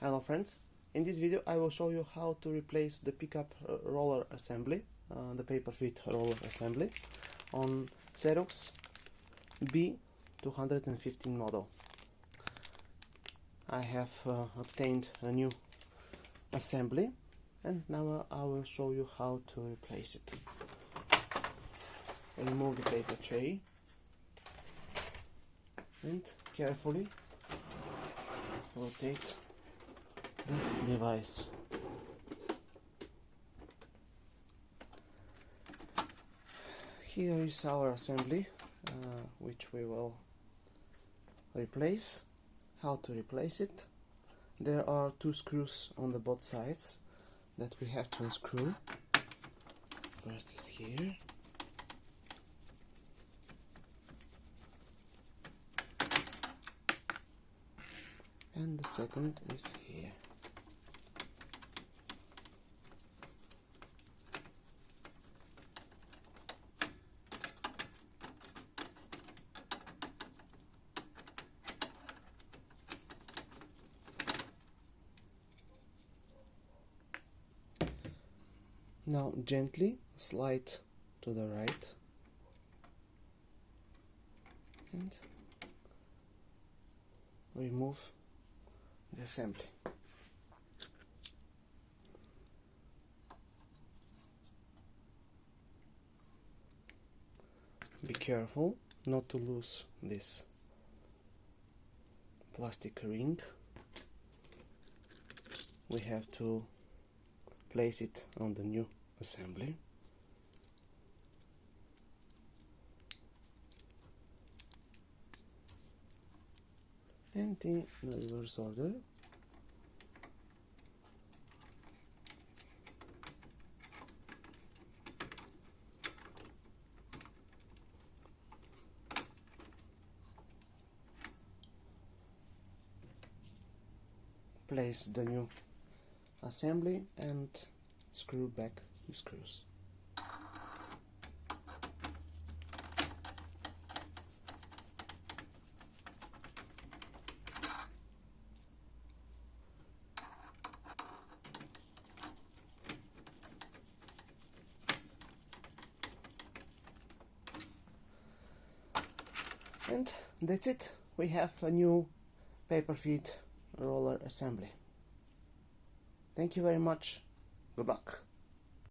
Hello friends, in this video I will show you how to replace the pickup roller assembly, the paper fit roller assembly on Xerox B215 model. I have obtained a new assembly and now I will show you how to replace it. Remove the paper tray and carefully rotate the device. Here is our assembly, which we will replace. How to replace it? There are two screws on the both sides that we have to unscrew. First is here. And the second is here. Now gently slide to the right and remove the assembly. Be careful not to lose this plastic ring. We have to place it on the new assembly. And in the reverse order. Place the new assembly and screw back the screws. And that's it. We have a new paper fit roller assembly. Thank you very much. Good luck.